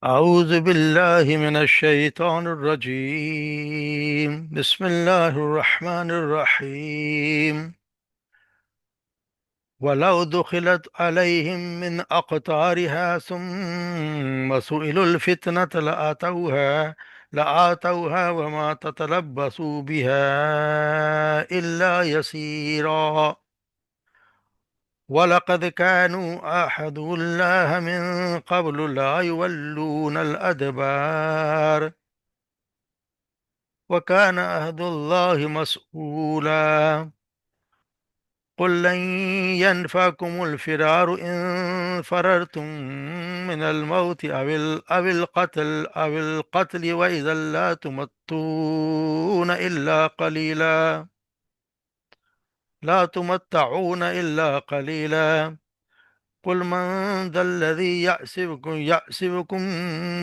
أعوذ بالله من الشيطان الرجيم. بسم الله الرحمن الرحيم. ولو دخلت عليهم من أقطارها ثم سئلوا الفتنة لآتوها وما تتلبسوا بها إلا يسيرا. ولقد كانوا عاهدوا الله من قبل لا يولون الأدبار وكان عهد الله مسؤولا. قل لن ينفعكم الفرار إن فررتم من الموت أو القتل وإذا لا تمتعون إلا قليلا. قل من ذا الذي يعصمكم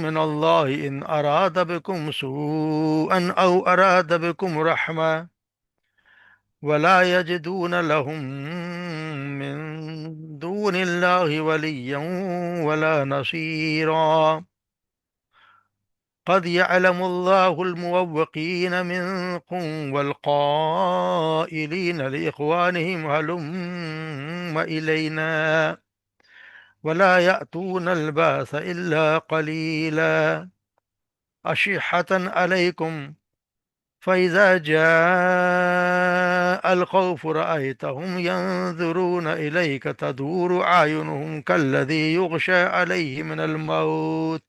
من الله إن أراد بكم سوءا أو أراد بكم رحمة ولا يجدون لهم من دون الله وليا ولا نصيرا. قد يعلم الله الموقين منكم والقائلين لإخوانهم هلم إلينا ولا يأتون الباس إلا قليلا. أشحة عليكم فإذا جاء الخوف رأيتهم ينظرون إليك تدور أعينهم كالذي يغشى عليه من الموت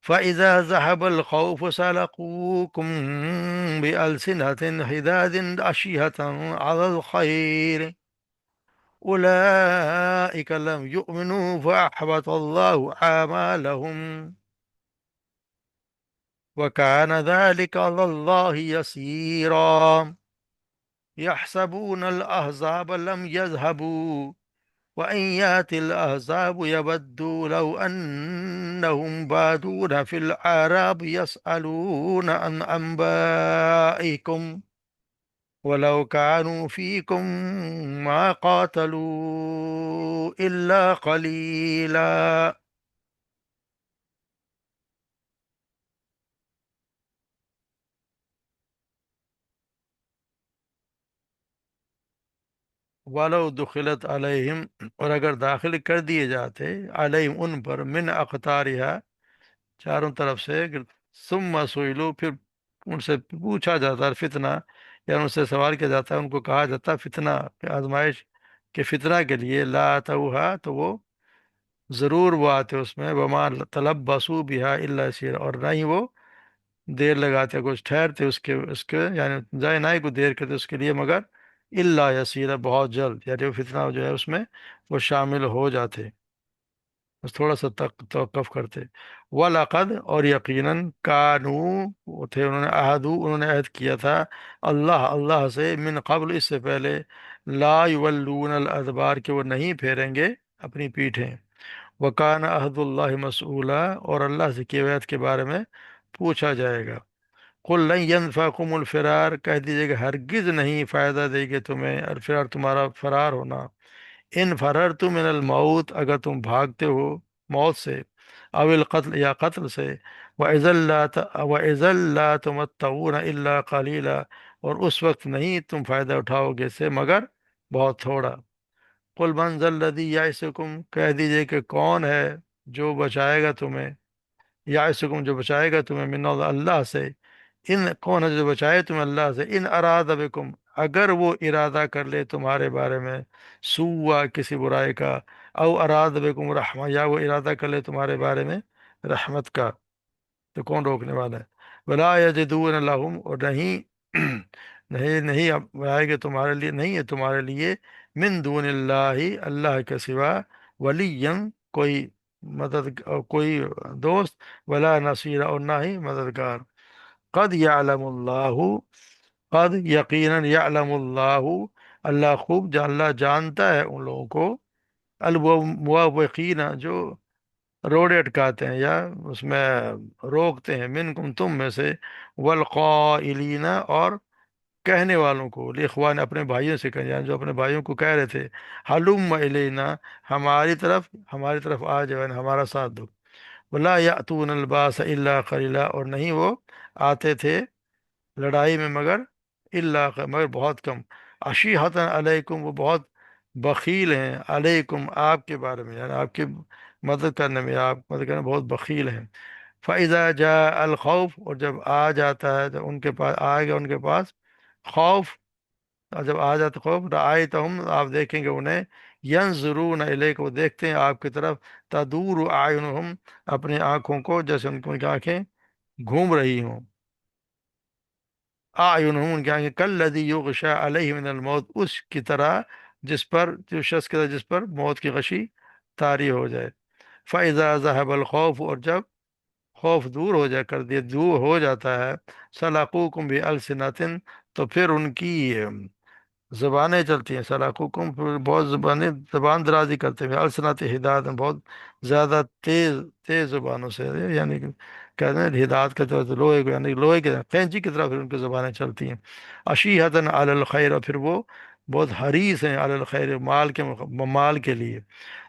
فإذا ذهب الخوف سلقوكم بألسنة حداد أشهة على الخير أولئك لم يؤمنوا فأحبط الله أعمالهم وكان ذلك على الله يسيرا. يحسبون الأحزاب لم يذهبوا وإن يأتي الأحزاب يودوا لو أنهم بادون في الأعراب يسألون عن أنبائكم ولو كانوا فيكم ما قاتلوا إلا قليلا. ولو دخلت علیہم، اور اگر داخل کر دیے جاتے علیہم ان پر، من اقطارها چاروں طرف سے، ثم سئلوا پھر ان سے پوچھا جاتا فتنہ، یا ان سے سوال کیا جاتا ہے، ان کو کہا جاتا فتنہ، آزمائش کے فتنہ کے لیے، لا توہا تو وہ ضرور وہ آتے اس میں، وما تلبسوا بها الا يسير، اور نہ ہی وہ دیر لگاتے، کچھ ٹھہرتے اس کے یعنی ضائع نہ ہی کو دیر کرتے اس کے لیے، مگر الا یسیرا بہت جلد، یعنی وہ فتنہ جو ہے اس میں وہ شامل ہو جاتے، بس تھوڑا سا توقف کرتے۔ وَلَقَدْ اور یقیناً کانوا وہ تھے، انہوں نے عہد کیا تھا اللہ سے، من قبل اس سے پہلے، لا یولون الادبار کہ وہ نہیں پھیریں گے اپنی پیٹھیں، وکان عہد اللہ مسئولا اور اللہ سے کیے ہوئے عہد کے بارے میں پوچھا جائے گا۔ قل لن ينفعكم الفرار کہہ دیجیے کہ ہرگز نہیں فائدہ دے گے تمہیں الفرار تمہارا فرار ہونا، ان فررتم من الموت اگر تم بھاگتے ہو موت سے، او القتل یا قتل سے، وَإِذًا لَّا تُمَتَّعُونَ إِلَّا قَلِيلًا اور اس وقت نہیں تم فائدہ اٹھاؤ گے سے مگر بہت تھوڑا۔ قل من ذا الذی یعصکم کہہ دیجیے کہ کون ہے جو بچائے گا تمہیں، یعصکم جو بچائے گا تمہیں، من اللہ سے، ان کون ہے جو بچائے تمہیں اللہ سے، ان اراد بکم اگر وہ ارادہ کر لے تمہارے بارے میں، سوا کسی برائی کا، او اراد بکم رحمہ یا وہ ارادہ کر لے تمہارے بارے میں رحمت کا، تو کون روکنے والا ہے۔ ولا یجدون لہم اور نہیں نہیں آئے گے تمہارے لیے، نہیں ہے تمہارے لیے، من دون اللہ اللہ کے سوا، ولی کوئی مدد، کوئی دوست، ولا نصیر اور نہ ہی مددگار۔ قد یعلم اللہ قد یقیناً یعلم اللہ اللہ خوب اللہ جانتا ہے ان لوگوں کو، الموقین جو روڑے اٹکاتے ہیں یا اس میں روکتے ہیں، منکم تم میں سے، والقائلین اور کہنے والوں کو، الاخوان اپنے بھائیوں سے کہنے، یعنی جو اپنے بھائیوں کو کہہ رہے تھے، حلم الینا ہماری طرف آ جاؤ، یعنی ہمارا ساتھ دو، ولا یاتون الباس الا قلیلا، اور نہیں وہ آتے تھے لڑائی میں مگر مگر بہت کم. اشیحتن علیکم، وہ بہت بخیل ہیں، علیکم آپ کے بارے میں، یعنی آپ کی مدد کرنے میں، آپ مدد کرنے میں بہت بخیل ہیں. فَإِذَا جَاءَ الْخَوْفُ، اور جب آ جاتا ہے، جب ان کے پاس آئے گا ان کے پاس خوف، اور جب آ جاتا خوف، رأیتہم آپ دیکھیں گے انہیں، ینظرون الیک وہ دیکھتے ہیں آپ کی طرف، تدور اعینہم اپنی آنکھوں کو، جیسے ان کی آنکھیں گھوم رہی ہوں، اعینہم ان کی آنکھیں، کالذی یغشا علیہ من الموت، اس کی طرح جس پر، جو شخص کی طرح جس پر موت کی غشی طاری ہو جائے. فَإِذَا ذَهَبَ الْخَوْفُ، اور جب خوف دور ہو جا کر دیا دور ہو جاتا ہے، سلاقوکم بِأَلْسِنَةٍ تو پھر ان کی زبانیں چلتی ہیں، سلاقوکم پھر بہت زبانیں، زبان درازی کرتے ہیں، السنت ہدایت بہت زیادہ تیز تیز زبانوں سے، یعنی کہ کہتے ہیں ہدایت کے طرف لوہے کو، یعنی لوہے کے قینچی کی طرح پھر ان کی زبانیں چلتی ہیں. اشیحتن علی الخیر، اور پھر وہ بہت حریص ہیں علی الخیر، مال کے لیے.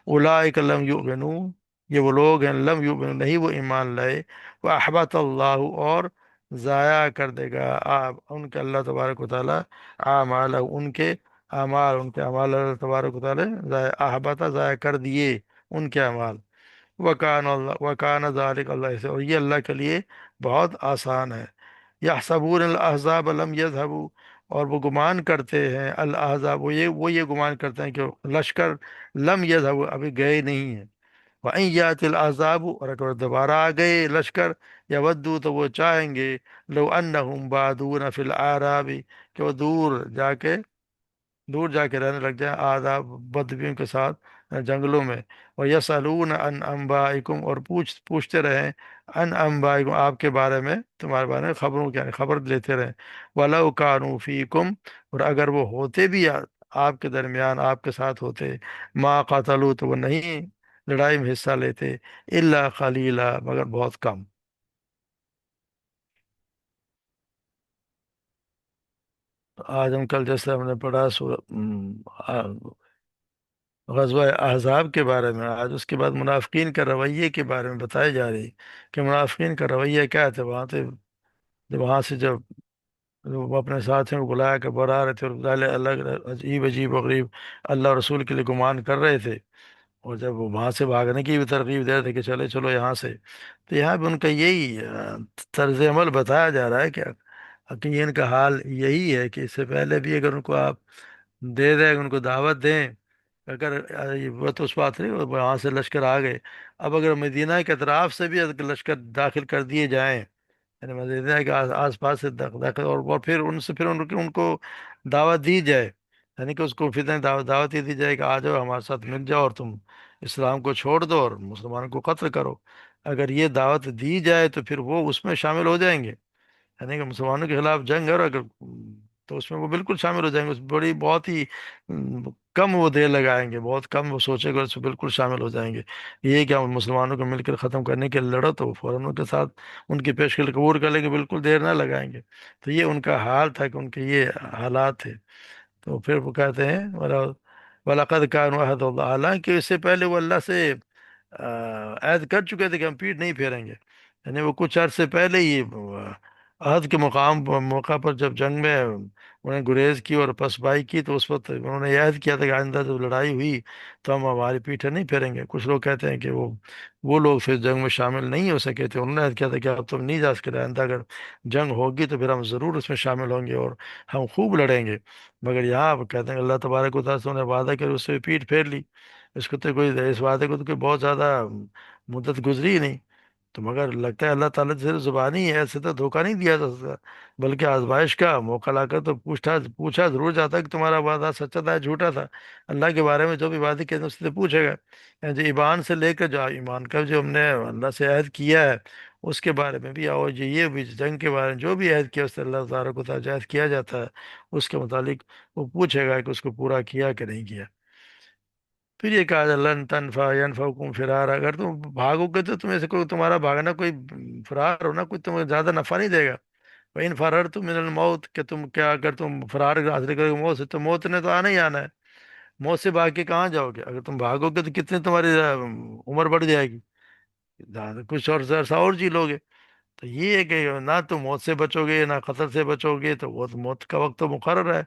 اولئک لم یؤمنو، یہ وہ لوگ ہیں لم یؤمنو نہیں وہ ایمان لائے. واحبط اللہ، اور ضائع کر دے گا آپ ان کے اللہ تبارک و تعالیٰ اعمال ان کے اعمال اللہ تبارک و تعالیٰ ضائع، احبط ضائع کر دیے ان کے اعمال. وکان ذالک اللہ سے، اور یہ اللہ کے لیے بہت آسان ہے. یحسبون الاحزاب لم یذهبوا، اور وہ گمان کرتے ہیں الاحزاب، وہ یہ گمان کرتے ہیں کہ لشکر لم یذهبوا ابھی گئے نہیں ہیں. وَإِنْ يَأْتِ الْأَحْزَابُ، اور اگر دوبارہ آ گئے لشکر، یا ودو تو وہ چاہیں گے، لو انہم بادون فی الْأَعْرَابِ کہ وہ دور جا کے رہنے لگ جائیں آداب بدبیوں کے ساتھ جنگلوں میں. اور یسألون عن انبائکم، اور پوچھتے رہیں ان انبائکم آپ کے بارے میں، تمہارے بارے میں خبروں کی، یعنی خبر لیتے رہیں. ولو کانوا فیکم، اور اگر وہ ہوتے بھی آپ کے درمیان، آپ کے ساتھ ہوتے، ما قاتلوا تو وہ نہیں لڑائی میں حصہ لیتے، الا قلیلا مگر بہت کم. آج ہم کل جیسے ہم نے پڑھا غزوہ احزاب کے بارے میں، آج اس کے بعد منافقین کا رویے کے بارے میں بتائی جا رہی کہ منافقین کا رویہ کیا تھا. وہاں سے جب وہ اپنے ساتھیوں کو بلایا کر برا رہے تھے، اور ظاہر الگ عجیب عجیب و غریب اللہ رسول کے لیے گمان کر رہے تھے، اور جب وہ وہاں سے بھاگنے کی بھی ترغیب دے رہے تھے کہ چلے چلو یہاں سے، تو یہاں پہ ان کا یہی طرز عمل بتایا جا رہا ہے کہ یہ ان کا حال یہی ہے کہ اس سے پہلے بھی اگر ان کو آپ دے دیں، ان کو دعوت دیں، اگر وہ تو اس بات نہیں، وہاں سے لشکر آ گئے، اب اگر مدینہ کے اطراف سے بھی اگر لشکر داخل کر دیے جائیں، یعنی مدینہ کے آس پاس سے داخل، اور پھر ان سے پھر ان کو دعوت دی جائے، یعنی کہ اس کو فتنہ دعوت ہی دی جائے کہ آ جاؤ ہمارے ساتھ مل جاؤ، اور تم اسلام کو چھوڑ دو اور مسلمانوں کو قتل کرو. اگر یہ دعوت دی جائے تو پھر وہ اس میں شامل ہو جائیں گے، یعنی کہ مسلمانوں کے خلاف جنگ ہے، اور اگر تو اس میں وہ بالکل شامل ہو جائیں گے، اس میں بہت ہی کم وہ دیر لگائیں گے، بہت کم وہ سوچیں گے، اس میں بالکل شامل ہو جائیں گے. یہ کہ ہم مسلمانوں کو مل کر ختم کرنے کے لیے لڑو تو وہ فوراً ان کے ساتھ ان کی پیشکش قبول کر لیں گے، بالکل دیر نہ لگائیں گے. تو یہ ان کا حال تھا، کہ ان کے یہ حالات تھے. تو پھر وہ کہتے ہیں وَلَقَدْ كَانُوا عَهْدَ اللَّهِ، حالانکہ اس سے پہلے وہ اللہ سے عہد کر چکے تھے کہ ہم پیٹ نہیں پھیریں گے، یعنی وہ کچھ عرصے پہلے ہی عہد کے موقع پر جب جنگ میں انہیں گریز کی اور پسپائی کی، تو اس وقت انہوں نے یہ عہد کیا تھا کہ آئندہ جب لڑائی ہوئی تو ہم ہماری پیٹھیں نہیں پھیریں گے. کچھ لوگ کہتے ہیں کہ وہ لوگ پھر جنگ میں شامل نہیں ہو سکے تھے، انہوں نے عہد کیا تھا کہ اب تم نہیں جا سکتے، آئندہ اگر جنگ ہوگی تو پھر ہم ضرور اس میں شامل ہوں گے اور ہم خوب لڑیں گے. مگر یہاں آپ کہتے ہیں کہ اللہ تبارک و تعالیٰ سے انہیں وعدہ کر اس سے پیٹ پھیر لی. اس کو تو کوئی اس وعدے کو تو کوئی بہت زیادہ مدت گزری ہی نہیں. تو مگر لگتا ہے اللہ تعالیٰ صرف زبانی ہے، ایسے تو دھوکہ نہیں دیا جا سکتا، بلکہ آزمائش کا موقع لا کر تو پوچھا ضرور جاتا کہ تمہارا وعدہ سچا تھا یا جھوٹا تھا. اللہ کے بارے میں جو بھی وعدے کہتے ہیں اس سے پوچھے گا. یعنی جو ایمان سے لے کر جو ایمان کا جو ہم نے اللہ سے عہد کیا ہے اس کے بارے میں بھی، اور یہ بھی جنگ کے بارے میں جو بھی عہد کیا اس سے اللہ تعالیٰ کو عہد کیا جاتا ہے، اس کے متعلق وہ پوچھے گا کہ اس کو پورا کیا کہ نہیں کیا. پھر یہ کہا لن تنفع ینفعکم فرار، اگر تم بھاگو گے تو تمہیں سے کوئی، تمہارا بھاگنا کوئی فرار ہونا کوئی تمہیں زیادہ نفع نہیں دے گا. وَإِنْ فَرَرْتُم مِّنَ الْمَوْتِ کہ تم کیا، اگر تم فرار حاصل کرو گے موت سے، تو موت نے تو آنا ہی آنا ہے. موت سے بھاگ کے کہاں جاؤ گے؟ اگر تم بھاگو گے تو کتنی تمہاری عمر بڑھ جائے گی. کچھ اور عرصہ اور جی لوگے. تو یہ ہے کہ نہ تو موت سے بچو گے نہ خطر سے بچو گے، تو وہ تو موت کا وقت تو مقرر ہے.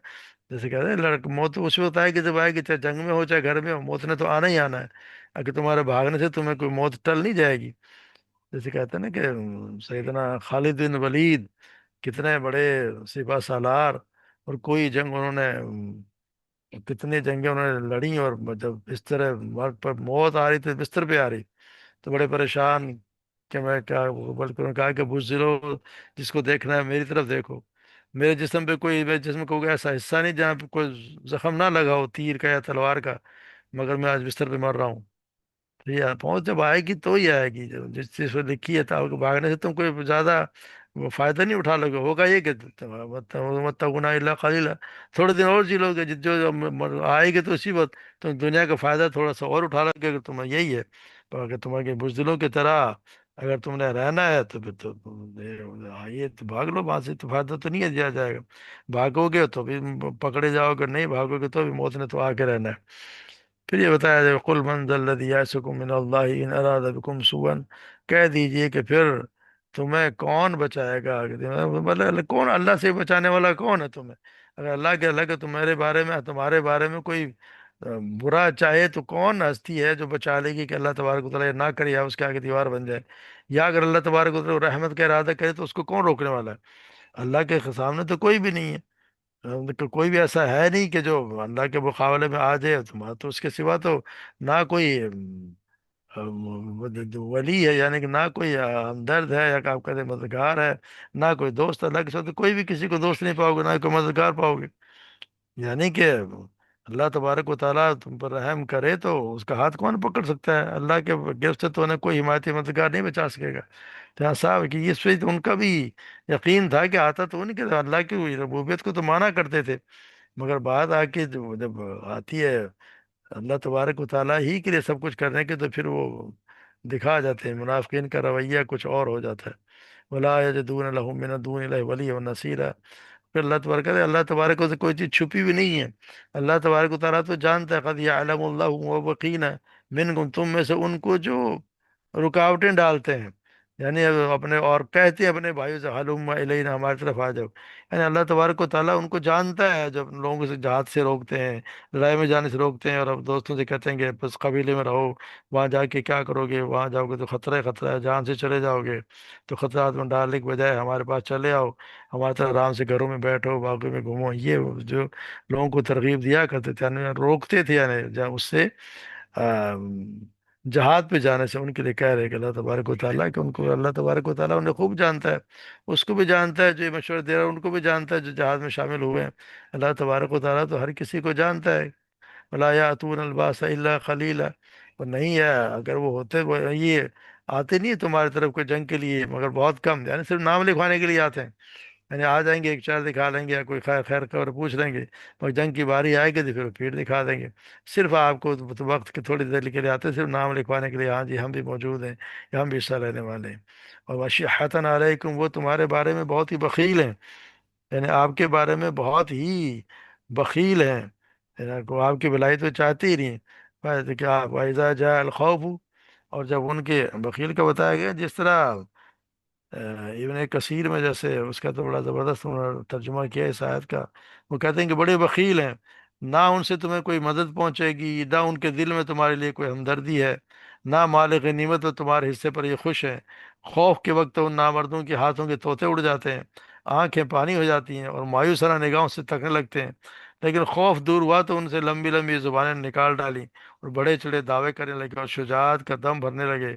جیسے کہتے ہیں لڑک موت اس وقت آئے گی جب آئے گی، چاہے جنگ میں ہو چاہے گھر میں ہو، موت نے تو آنا ہی آنا ہے. اگر تمہارے بھاگنے سے تمہیں کوئی موت ٹل نہیں جائے گی. جیسے کہتے ہیں نا کہ سیدنا خالد بن ولید کتنے بڑے سپہ سالار، اور کوئی جنگ انہوں نے کتنی جنگیں انہوں نے لڑی، اور جب بستر مرگ پر موت آ رہی تھی، بستر پہ آ رہی، تو بڑے پریشان کہ میں کیا، بلکہ انہوں نے کہا کہ بزدلو، جس کو دیکھنا ہے میری طرف دیکھو. میرے جسم پہ کوئی، میرے جسم کو کوئی ایسا حصہ نہیں جہاں پہ کوئی زخم نہ لگا ہو تیر کا یا تلوار کا، مگر میں آج بستر پہ مر رہا ہوں. تو یہ پہنچ جب آئے گی تو ہی آئے گی. جس چیز پہ لکھی ہے تو بھاگنے سے تم کوئی زیادہ وہ فائدہ نہیں اٹھا لوگے. ہوگا یہ کہ متقون الا قلیلا، تھوڑے دن اور جی لو گے. جو آئے گی تو اسی وقت تم دنیا کا فائدہ تھوڑا سا اور اٹھا لوگے، اگر تمہیں یہی ہے. پر اگر تمہیں بزدلوں کی طرح اگر تم نے رہنا ہے تو پھر تو آئیے تو بھاگ لو وہاں سے، تو فائدہ تو نہیں دیا جائے گا. بھاگو گے تو بھی پکڑے جاؤ گے، نہیں بھاگو گے تو بھی موت نے تو آ کے رہنا ہے. پھر یہ بتایا جائے قل من ذا الذی یعصمکم من اللہ ان اراد بکم سوءا، کہہ دیجئے کہ پھر تمہیں کون بچائے گا. مطلب کون، اللہ سے بچانے والا کون ہے تمہیں؟ اگر اللہ کے تمہارے بارے میں کوئی برا چاہے تو کون ہستی ہے جو بچا لے گی کہ اللہ تبارک و تعالیٰ یہ نہ کرے یا اس کے آگے دیوار بن جائے. یا اگر اللہ تبارک و تعالیٰ رحمت کا ارادہ کرے تو اس کو کون روکنے والا ہے؟ اللہ کے سامنے تو کوئی بھی نہیں ہے. کوئی بھی ایسا ہے نہیں کہ جو اللہ کے مقابلے میں آ جائے. تمہارا تو اس کے سوا تو نہ کوئی ولی ہے، یعنی کہ نہ کوئی ہمدرد ہے یا کہ آپ کہتے ہیں مددگار ہے، نہ کوئی دوست. اللہ کے ساتھ کوئی بھی کسی کو دوست نہیں پاؤ گے، نہ کوئی مددگار پاؤ گے. یعنی کہ اللہ تبارک و تعالیٰ تم پر رحم کرے تو اس کا ہاتھ کون پکڑ سکتا ہے؟ اللہ کے گرفت سے تو انہیں کوئی حمایتی مددگار نہیں بچا سکے گا. تو یہاں صاحب کہ اس پہ تو ان کا بھی یقین تھا کہ آتا تو ان کے اللہ کی ربوبیت کو تو مانا کرتے تھے، مگر بات آ کے جب آتی ہے اللہ تبارک و تعالیٰ ہی کے لیے سب کچھ کرنے کے، تو پھر وہ دکھا جاتے ہیں. منافقین کا رویہ کچھ اور ہو جاتا ہے. ولا یجدون لهم من دون اللہ ولیا ونصیرا. پھر اللہ تبارک و سے کوئی چیز چھپی ہوئی نہیں ہے. اللہ تبارک و تعالیٰ تو جانتا ہے. قد یعلم اللہ موبقین منکم، تم میں سے ان کو جو رکاوٹیں ڈالتے ہیں، یعنی اپنے اور کہتے ہیں اپنے بھائیوں سے ہلم الینا، ہماری طرف آ جاؤ. یعنی اللہ تبارک و تعالیٰ ان کو جانتا ہے، جب لوگوں سے جہاد سے روکتے ہیں، لڑائی میں جانے سے روکتے ہیں، اور اب دوستوں سے کہتے ہیں کہ بس قبیلے میں رہو، وہاں جا کے کیا کرو گے، وہاں جاؤ گے تو خطرہ ہے، خطرہ ہے، جان سے چلے جاؤ گے. تو خطرات میں ڈالنے کے بجائے ہمارے پاس چلے آؤ، ہمارے طرح آرام سے گھروں میں بیٹھو، باغوں میں گھومو. یہ جو لوگوں کو ترغیب دیا کرتے تھے، یعنی روکتے تھے، یعنی اس سے جہاد پہ جانے سے ان کے لیے کہہ رہے کہ اللہ تبارک و تعالیٰ، کہ ان کو اللہ تبارک و تعالیٰ انہیں خوب جانتا ہے. اس کو بھی جانتا ہے جو یہ مشورہ دے رہا ہے، ان کو بھی جانتا ہے جو جہاد میں شامل ہوئے ہیں. اللہ تبارک و تعالیٰ تو ہر کسی کو جانتا ہے. ولا یاتون الباس الا خلیلا. اور نہیں ہے اگر وہ ہوتے، وہ یہ آتے نہیں تمہاری طرف کوئی جنگ کے لیے مگر بہت کم، یعنی صرف نام لکھوانے کے لیے آتے ہیں. یعنی آ جائیں گے، ایک چار دکھا لیں گے یا کوئی خیر خیر خبر پوچھ لیں گے، اور جنگ کی باری آئے گی تو پھر وہ پیٹ دکھا دیں گے. صرف آپ کو تو وقت کی تھوڑی دیر کے لیے آتے ہیں، صرف نام لکھوانے کے لیے، ہاں جی ہم بھی موجود ہیں یا ہم بھی حصہ لینے والے ہیں. اور وشحتن علیکم، وہ تمہارے بارے میں بہت ہی بخیل ہیں، یعنی آپ کے بارے میں بہت ہی بخیل ہیں. یعنی کو آپ کی بھلائی تو چاہتے ہی نہیں ہیں. کہ آپ وَإِذَا جَاءَ الْخَوْفُ، اور جب ان کے بخیل کا بتایا گیا جس طرح ابن کثیر میں جیسے اس کا تو بڑا زبردست انہوں نے ترجمہ کیا اس آیت کا. وہ کہتے ہیں کہ بڑے بخیل ہیں، نہ ان سے تمہیں کوئی مدد پہنچے گی، نہ ان کے دل میں تمہارے لیے کوئی ہمدردی ہے، نہ مال غنیمت میں تمہارے حصے پر یہ خوش ہیں. خوف کے وقت ان نامردوں کے ہاتھوں کے طوطے اڑ جاتے ہیں، آنکھیں پانی ہو جاتی ہیں، اور مایوسانہ نگاہوں سے تکنے لگتے ہیں. لیکن خوف دور ہوا تو ان سے لمبی لمبی زبانیں نکال ڈالی، اور بڑے چڑے دعوے کرنے لگے، اور شجاعت کا دم بھرنے لگے.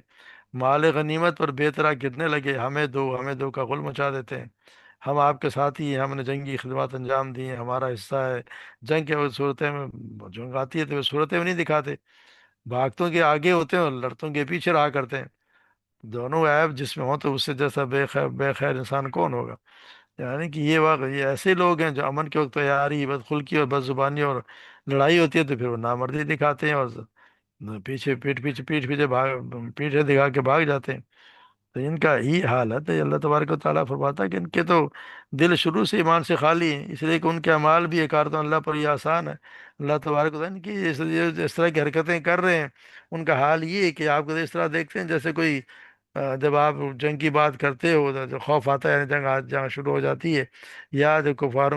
مال غنیمت پر بے طرح گرنے لگے، ہمیں دو ہمیں دو کا غل مچا دیتے ہیں. ہم آپ کے ساتھی ہیں، ہم نے جنگی خدمات انجام دی ہیں، ہمارا حصہ ہے. جنگ کے وقت صورتیں میں جنگ آتی ہے تو وہ صورتیں میں نہیں دکھاتے، بھاگتوں کے آگے ہوتے ہیں اور لڑتوں کے پیچھے رہا کرتے ہیں. دونوں عیب جس میں ہوں تو اس سے جیسا بے خیر انسان کون ہوگا؟ یعنی کہ یہ ایسے لوگ ہیں جو امن کے وقت تیاری، بدخلقی اور بد زبانی اور لڑائی ہوتی ہے تو پھر وہ نامردی دکھاتے ہیں، اور پیٹھ پیچھے پیٹھے دکھا کے بھاگ جاتے ہیں. تو ان کا ہی حال ہے. تو اللہ تبارک و تعالیٰ فرماتا ہے کہ ان کے تو دل شروع سے ایمان سے خالی ہیں، اس لیے کہ ان کے اعمال بھی تو اللہ پر یہ آسان ہے. اللہ تبارک و تعالیٰ ان کی اس طرح کی حرکتیں کر رہے ہیں، ان کا حال یہ ہے کہ آپ کو اس طرح دیکھتے ہیں جیسے کوئی جب آپ جنگ کی بات کرتے ہو تو جو خوف آتا ہے، یعنی جنگ شروع ہو جاتی ہے، یا جو کفار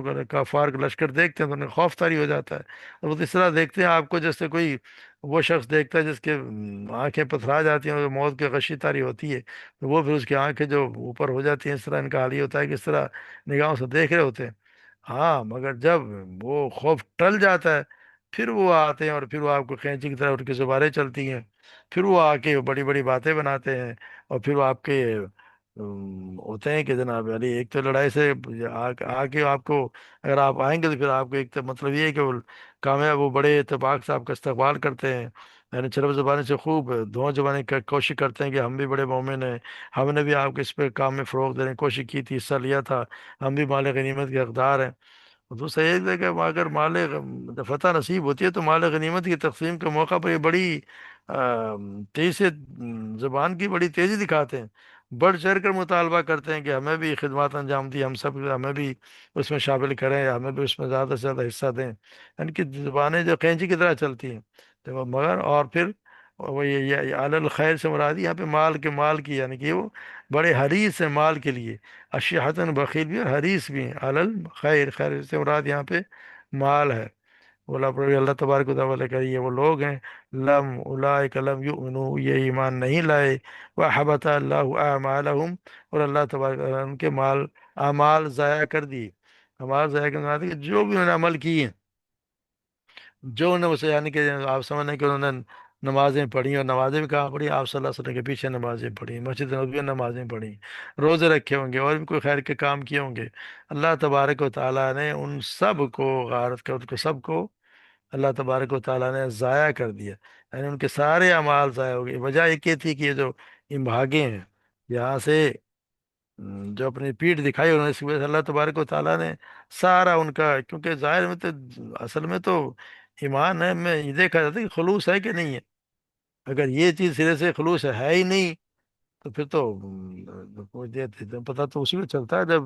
کا لشکر دیکھتے ہیں تو انہیں خوف طاری ہو جاتا ہے. اور وہ اس طرح دیکھتے ہیں آپ کو جیسے کوئی وہ شخص دیکھتا ہے جس کے آنکھیں پتھرا جاتی ہیں اور موت کی غشی طاری ہوتی ہے، تو وہ پھر اس کی آنکھیں جو اوپر ہو جاتی ہیں، اس طرح ان کا حال یہ ہوتا ہے کہ اس طرح نگاہوں سے دیکھ رہے ہوتے ہیں. ہاں مگر جب وہ خوف ٹل جاتا ہے، پھر وہ آتے ہیں اور پھر وہ آپ کو کھینچی کی طرح ان کی زبانیں چلتی ہیں. پھر وہ آ کے بڑی بڑی باتیں بناتے ہیں، اور پھر وہ آپ کے ہوتے ہیں کہ جناب علی ایک تو لڑائی سے آ کے آپ کو، اگر آپ آئیں گے تو پھر آپ کو ایک تو مطلب یہ ہے کہ وہ کامیاب، وہ بڑے اتفاق سے آپ کا استقبال کرتے ہیں، یعنی چرب زبانی سے خوب دھواں زبانی کی کوشش کرتے ہیں کہ ہم بھی بڑے مومن ہیں، ہم نے بھی آپ کے اس پہ کام میں فروغ دینے کی کوشش کی تھی، حصہ لیا تھا، ہم بھی مال غنیمت کے حقدار ہیں. تو صحیح ہے کہ اگر جب فتح نصیب ہوتی ہے تو مال غنیمت کی تقسیم کے موقع پر یہ بڑی تیزی سے زبان کی بڑی تیزی دکھاتے ہیں، بڑھ چڑھ کر مطالبہ کرتے ہیں کہ ہمیں بھی خدمات انجام دی، ہم سب ہمیں بھی اس میں شامل کریں، ہمیں بھی اس میں زیادہ سے زیادہ حصہ دیں. ان کی زبانیں جو قینچی کی طرح چلتی ہیں. تو مگر اور پھر وہ یہ علی الخیر سے مراد یہاں پہ مال کی، یعنی کہ وہ بڑے حریص ہیں مال کے لیے، اشیحتن بخیل بھی اور حریص بھی ہیں. علل خیر، خیر سے مراد یہاں پہ مال ہے. بولا پر اللہ تبارک و تعالیٰ کہ یہ وہ لوگ ہیں، لم اولئک لم یؤمنوا، یہ ایمان نہیں لائے، وحبط اللہ اعمالہم، اور اللہ تبارک و تعالیٰ نے ان کے اعمال ضائع کر دی. اعمال ضائع کرنے کے جو بھی انہوں نے عمل کیے، جو انہوں نے اسے، یعنی کہ آپ سمجھیں کہ انہوں نے نمازیں پڑھی، اور نمازیں بھی کہاں پڑھی؟ آپ صلی اللہ علیہ وسلم کے پیچھے نمازیں پڑھی، مسجد نبوی میں نمازیں پڑھی، روزے رکھے ہوں گے، اور بھی کوئی خیر کے کام کیے ہوں گے. اللہ تبارک و تعالیٰ نے ان سب کو غارت کر، ان کو سب کو اللہ تبارک و تعالیٰ نے ضائع کر دیا، یعنی ان کے سارے اعمال ضائع ہو گئے. وجہ ایک یہ تھی کہ یہ جو ان بھاگے ہیں یہاں سے، جو اپنی پیٹھ دکھائی انہوں نے، اس کی وجہ سے اللہ تبارک و تعالیٰ نے سارا ان کا، کیونکہ ظاہر میں تو اصل میں تو ایمان ہے، میں یہ دیکھا جاتا ہے کہ خلوص ہے کہ نہیں ہے. اگر یہ چیز سرے سے خلوص ہے ہی نہیں، تو پھر تو پتہ تو اسی میں چلتا ہے جب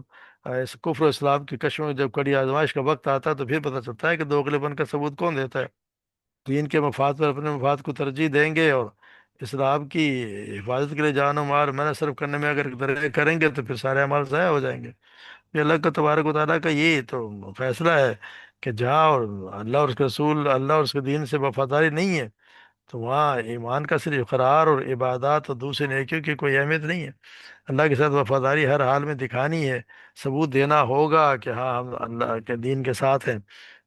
اس کفر و اسلام کی کشمکش میں جب کڑی آزمائش کا وقت آتا ہے، تو پھر پتہ چلتا ہے کہ دوغلے پن کا ثبوت کون دیتا ہے. دین کے مفاد پر اپنے مفاد کو ترجیح دیں گے، اور اسلام کی حفاظت کے لیے جان و مال محنت صرف کرنے میں اگر درگے کریں گے تو پھر سارے اعمال ضائع ہو جائیں گے. یہ اللہ کا تبارک و تعالیٰ کا یہ تو فیصلہ ہے کہ جہاں اور اللہ اور اس کے رسول، اللہ اور اس کے دین سے وفاداری نہیں ہے، تو وہاں ایمان کا صرف اقرار اور عبادات اور دوسری نیکیوں کی کوئی اہمیت نہیں ہے. اللہ کے ساتھ وفاداری ہر حال میں دکھانی ہے، ثبوت دینا ہوگا کہ ہاں ہم اللہ کے دین کے ساتھ ہیں.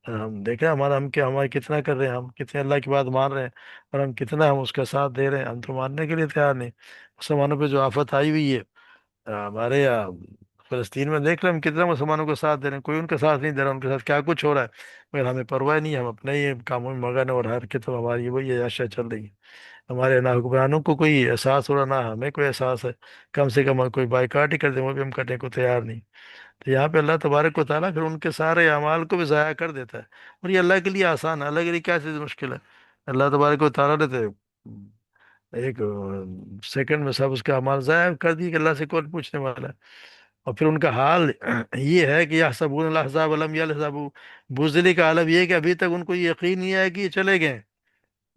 ہم دیکھ رہے ہیں ہمارا، ہمارے کتنا کر رہے ہیں، ہم کتنے اللہ کی بات مان رہے ہیں، اور ہم کتنا ہم اس کا ساتھ دے رہے ہیں. ہم تو ماننے کے لیے تیار نہیں. مسلمانوں پہ جو آفت آئی ہوئی ہے ہمارے یہاں فلسطین میں، دیکھ رہے ہیں ہم کتنا مسلمانوں کو ساتھ دے رہے ہیں، کوئی ان کا ساتھ نہیں دے رہا، ان کے ساتھ کیا کچھ ہو رہا ہے، مگر ہمیں پرواہ نہیں ہے. ہم اپنے ہی کاموں میں مگن ہیں، اور ہر کی تو ہماری وہی عیاشیاں چل رہی ہیں. ہمارے نہ حکمرانوں کو کوئی احساس ہو رہا، نہ ہمیں کوئی احساس ہے. کم سے کم کوئی بائیکاٹ ہی کر دیں وہ بھی ہم کرنے کو تیار نہیں. تو یہاں پہ اللہ تبارک و تعالیٰ پھر ان کے سارے اعمال کو بھی ضائع کر دیتا ہے. اور یہ اللہ کے لیے آسان ہے، اللہ کے لیے کیا چیز مشکل ہے؟ اللہ تبارک و تعالیٰ نے تو ایک سیکنڈ میں سب اس کا اعمال ضائع کر دی کہ اللہ سے کون پوچھنے والا ہے. اور پھر ان کا حال یہ ہے کہ یا سبون الحزاب علم یا بزدلی کا عالم یہ ہے کہ ابھی تک ان کو یہ یقین نہیں آیا کہ یہ چلے گئے.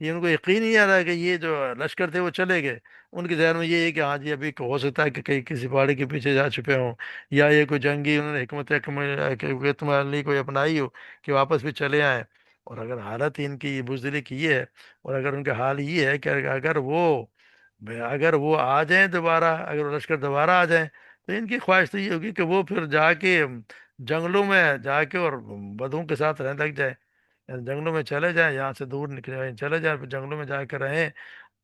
یہ ان کو یقین نہیں آ رہا ہے کہ یہ جو لشکر تھے وہ چلے گئے. ان کے ذہن میں یہ ہے کہ ہاں جی ابھی ہو سکتا ہے کہ کہیں کسی پہاڑی کے پیچھے جا چھپے ہوں، یا یہ کوئی جنگی انہوں نے حکمت عملی کوئی اپنائی ہو کہ واپس بھی چلے آئیں. اور اگر حالت ان کی بزدلی کی یہ ہے، اور اگر ان کا حال یہ ہے کہ اگر وہ آ جائیں دوبارہ، اگر وہ لشکر دوبارہ آ جائیں، تو ان کی خواہش تو یہ ہوگی کہ وہ پھر جا کے جنگلوں میں جا کے اور بدھوں کے ساتھ رہنے لگ جائیں. یعنی جنگلوں میں چلے جائیں، یہاں سے دور نکل جائیں، چلے جائیں، پھر جنگلوں میں جا کے رہیں،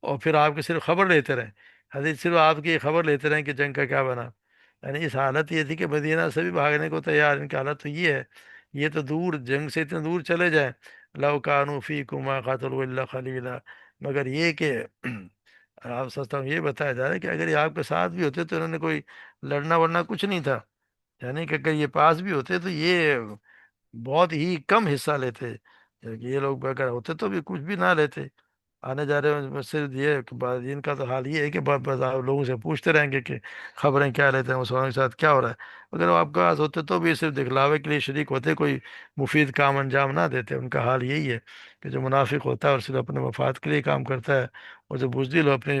اور پھر آپ کی صرف خبر لیتے رہیں، حدیث صرف آپ کی خبر لیتے رہیں کہ جنگ کا کیا بنا. یعنی اس حالت یہ تھی کہ مدینہ سے بھی بھاگنے کو تیار. ان کی حالت تو یہ ہے، یہ تو دور جنگ سے اتنے دور چلے جائیں، لو کانوا فیکم ما قاتلوا الا خلیلا. مگر یہ کہ آپ سمجھتا ہوں یہ بتایا جا رہا ہے کہ اگر یہ آپ کے ساتھ بھی ہوتے تو انہوں نے کوئی لڑنا ورنا کچھ نہیں تھا. یعنی کہ اگر یہ پاس بھی ہوتے تو یہ بہت ہی کم حصہ لیتے. یہ لوگ اگر ہوتے تو بھی کچھ بھی نہ لیتے. آنے جا رہے ہیں بس صرف یہ کہ بعد ان کا تو حال یہ ہے کہ بس آپ لوگوں سے پوچھتے رہیں گے کہ خبریں کیا لیتے ہیں، مسلمانوں کے ساتھ کیا ہو رہا ہے. اگر وہ آپ کے پاس ہوتے تو بھی صرف دکھلاوے کے لیے شریک ہوتے، کوئی مفید کام انجام نہ دیتے. ان کا حال یہی ہے کہ جو منافق ہوتا ہے اور صرف اپنے مفاد کے لیے کام کرتا ہے، اور جو بزدل ہو اپنی